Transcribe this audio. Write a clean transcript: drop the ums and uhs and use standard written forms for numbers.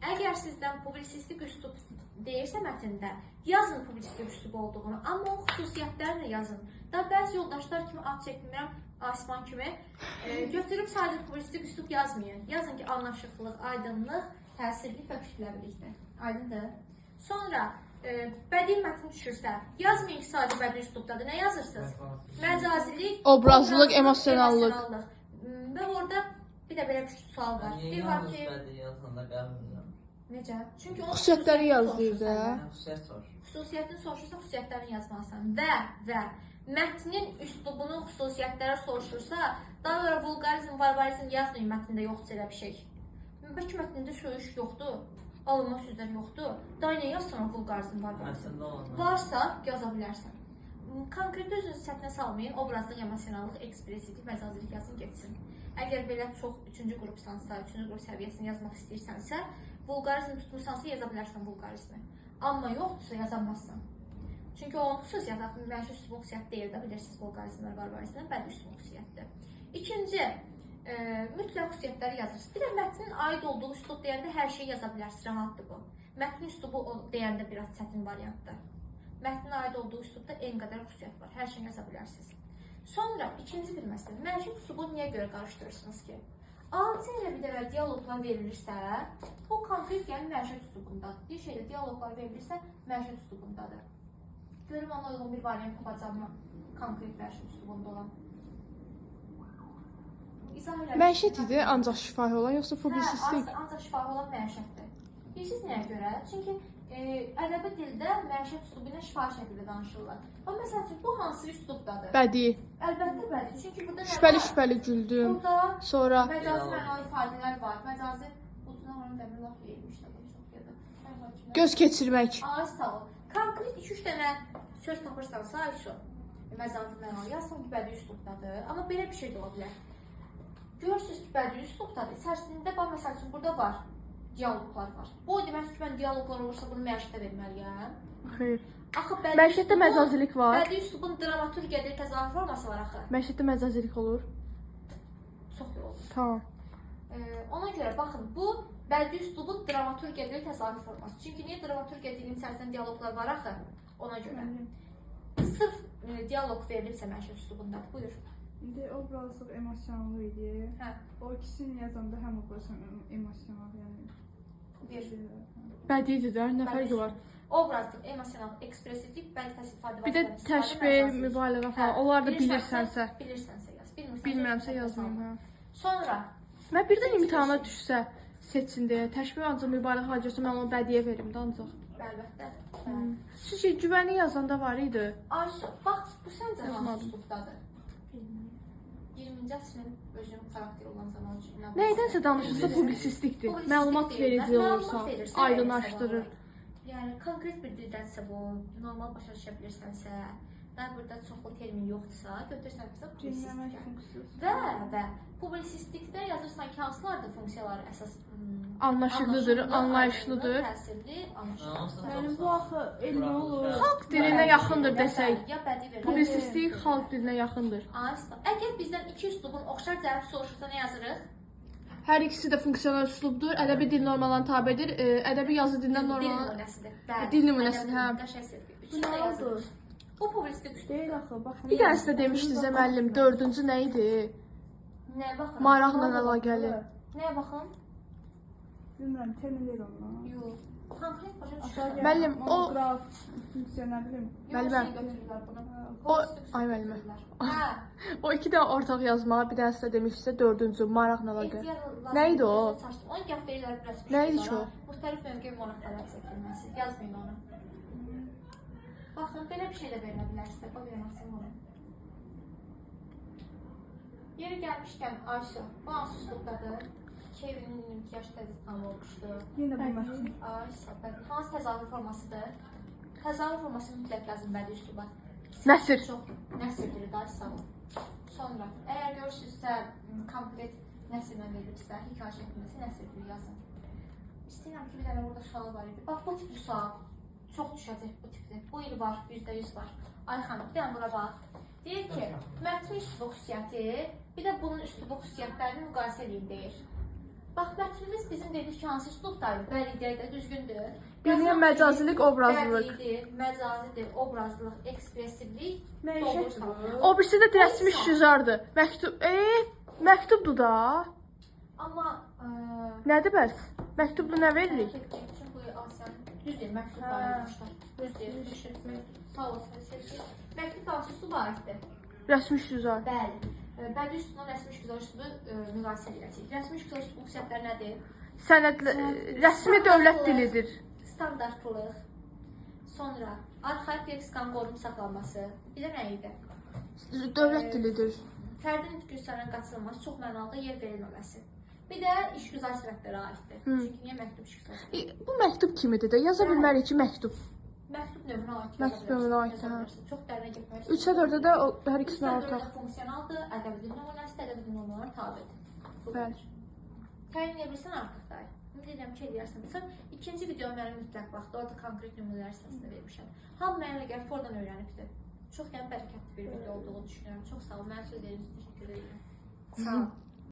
Əgər sizdən publisistik üslub deyirsə mətndə, yazın publisistik üslub olduğunu, amma o xüsusiyyətlərini yazın. Da bəzi yoldaşlar kimi ad çəkmirəm, Asman kimi götürüb sadəcə publisistik üslub yazmayın. Yazın ki, anlaşıqlıq, aydınlıq, təsirli və kütləvilikdir. Aydındır. Sonra bədii mətn düşürsə, yazmayın ki, sadəcə bədii üslubdadır. Nə yazırsınız? Məcazilik, obrazlılıq, emosionallıq. Və orada bir də belə bir sual var. Bir var ki, necə? Çünki onun xüsusiyyətləri yazılır da. Xüsusiyyətini soruşursa, xüsusiyyətlərini yazmalısan. Və mətnin üslubunun xüsusiyyətləri soruşursa, daha sonra vulqarizm, barbarizm yazmayın mətndə yoxdur elə bir şey. Bəlkə mətndə söyüş yoxdur, alınma sözlər yoxdur. Daha nə yazsan o vulqarizm, barbarizm? Varsa yaza bilərsən. Konkret özünüzü sətnə salmayın, obrazlıq, emosionallıq, ekspressivlik, məcazilik yazın, geçsin. Əgər belə çox 3-cü qrupsansa, 3-cü qrup səviyyəsini yazmaq istəyirsənsə, vulqarizm tutmursansa yaza bilərsən vulqarizmi. Amma yoxdursa yazamazsan. Çünki onun xüsusiyyəti, mənşə üslubun xüsusiyyəti deyil də, bilirsiniz, vulqarizmlər, barbarizmlər, bədii üslubun xüsusiyyətdir. İkinci, mütləq xüsusiyyətləri yazırsınız. Bir də mətnin aid olduğu üslub deyəndə hər şeyi yaza bilərsiniz, rahatdır bu. Mətnin üslubu deyəndə biraz çətin variantdır. Mətnin aid olduğu üslubda en qədər xüsusiyyət var, hər şeyi yaza bilərsiniz. Sonra ikinci bir məsələ, mənşə üslubu niyə görə qarışdırırsınız ki? Adi ilə bir dəvə diyaloglar verilirsə, o konkret yəni mənşə üslubundadır. Bir şeydə diyaloglar verilirsə, mənşə üslubundadır. Görüm ona uyğun bir variant tapacağımı konkret mənşə üslubunda olan. Mənşətidir, ancaq şifahi olan, yoxsa publisistik? Ancaq şifahi olan mənşətdir. Bilirsiniz nəyə görə? Çünki ədəbi dildə mənşət üslubu ilə şifahi şəkildə danışırlar. Amma məsəl üçün, bu hansı üslubdadır? Bədii. Əlbəttə bədii. Çünki burada şübhəli güldüm. Sonra məcazi mənalı ifadələr var. Məcazi uzun oranı dəmir laf verilmiş də. Göz keçirmək. Ay, sağ ol. Konkret 2-3 dənə söz tapırsansa, Ayşo, məcazi mənalı yazsan ki, bədii üslubdadır. Amma belə bir şey də ola bilər. Görürsünüz ki, bədii üslubdadır. İçərisində, məsəl üçün, burada var. Diyaloglar var. Bu o demək ki, mən diyaloglar olursa bunu mənşətə verməliyəm. Xeyr. Axı mənşətdə məcazilik var. Bədii üslubun dramaturgiyadır, təzahür forması var axı. Mənşətdə məcazilik olur. Çox olur. Tamam. Ona görə baxın, bu bədii üslubun dramaturgiyadır, təzahür forması. Çünki niyə dramaturgiya dilinin içərisində diyaloglar var axı? Ona görə. Sırf diyalog verilibsə mənşət üslubundadır. Buyur. İndi obrazlıq emosionallı idi. Hə. O ikisini yazanda həm obrazlıq emosional, yəni Bədiidir də, nə fərqi var? Obrazlıq, emosional, ekspressivlik, bədii təsvir ifadə bir də təşbih, mübaliğə falan, onlar da bilirsənsə. Bilirsənsə yaz. Bilmirəmsə yazmayım. Sonra mən birdən imtahana düşsə, seçsin deyə, təşbih ancaq mübaliğə harcasa mən onu bədiyə verim də ancaq. Əlbəttə. Sizcə güvəni yazanda var idi? Ayşə, bax, bu səncə hansı üslubdadır? 20-ci əsrin özünün xarakteri olan zaman üçün. Nəydənsə danışırsa publisistikdir. Məlumat verici olursa, aydınlaşdırır. Yəni, konkret bir dildənsə bu, normal başa düşə bilirsənsə, və burada çoxlu termin yoxdursa, götürsən bizə publisistik. Və publisistikdə yazırsan ki, hansılardır funksiyaları əsas? Anlaşılıdır, anlayışlıdır. Təsirli, anlaşılıdır. Yəni, bu axı elmi olur. Xalq dilinə yaxındır desək. Publisistik xalq dilinə yaxındır. Əgər bizdən iki üslubun oxşar cəhəti soruşursa, nə yazırıq? Hər ikisi də funksional üslubdur. Ədəbi dil normalarına tabedir. Ədəbi yazı dilindən normal. Dil nümunəsidir, hə. Bu nə oldu? Bu publisistik üslub. Deyil axı, baxın. Bir dənəsi də demişdiniz müəllim, 4-cü nə idi? Nəyə baxın? Maraqla əlaqəli. Nəyə baxın? Bilmirəm, termin deyil ondan. Yox. Konkret başa düşürəm. Müəllim, o Monograf, funksiya nə bilim. Müəllimə. O, ay müəllimə. O iki də ortaq yazmağa, bir dənəsi də demişsə 4-cü maraqla əlaqəli. Nə idi o? Onu gəl verirlər biraz. Nə idi ki o? Müxtəlif mövqe maraqları əks etdirilməsi. Yazmayın onu. Baxın, belə bir şey də verilə bilər sizə. O verməsin onu. Yeri gəlmişkən, Ayşə, bu hansı üslubdadır? Kevinin 22 yaş təzyiqdən olmuşdur. Yenə bu mətin. Ayşə, hansı təzahür formasıdır? Təzahür forması mütləq yazın bədii üsluba. Nəsr. Nəsrdir, daha sağ ol. Sonra, əgər görürsünüzsə, konkret nəsrlə verilirsə, hikayə şəklindəsə nəsrdir, yazın. İstəyirəm ki, bir dənə burada sual var idi. Bax, bu tipli sual çox düşəcək bu tipli. Bu il var, %100 var. Ayxan, bir dənə bura bax. Deyir ki, mətnin üslubu xüsusiyyəti, bir də bunun üslubu xüsusiyyətlərini müqayisə edin deyir. Bax, mətnimiz bizim dedik ki, hansı üslubdaydı? Bəllidirək düzgündür. Birinə məcazilik, obrazlılıq. Bəllidir, məcazidir, obrazlılıq, ekspressivlik, doğrusalıq. O birisi də rəsmi şüzardır. Məktubdur da. Amma Nədir bəs? Məktubda nə veririk? Çünki bu Asiyanın düzdür, məktublar yazmışlar. Düzdür, sağ olsun, sevgi. Məktub hansı üsluba aiddir? Rəsmi şüzar. Bəli. Bədii üslubla rəsmi şüzar üslubu müqayisə edəcəyik. Rəsmi şüzar üslubu xüsusiyyətləri nədir? Sənədlə rəsmi dövlət dilidir. Standartlılıq. Sonra arxaik leksikanın qorunub saxlanması. Bir də nə idi? Dövlət dilidir. Fərdi nitq üslarının qaçırılması, çox mənalı yer verilməməsi. Bir də işgüzar sifətlərə aiddir. Çünki niyə məktub işgüzar? Bu məktub kimidir də? Yaza bilmərik ki, məktub. Məktub növünə aid. Məktub növünə aid, hə. Çox dərinə getmək. 3-ə 4-ə də hər ikisinə ortaq. Funksionaldır, ədəbi dil nümunəsidir, ədəbi dil nümunələri tabidir. Bəli. Təyin edə bilirsən artıq da. Ümid edirəm ki, eləyərsən. Sən ikinci video mənim mütləq baxdı, orada konkret nümunələr sırasında vermişəm. Hamı mənimlə gəlib oradan öyrənibdir. Çox yəni bərəkətli bir video olduğunu düşünürəm. Çox sağ ol, mənim sözləriniz üçün təşəkkür edirəm. Sağ ol.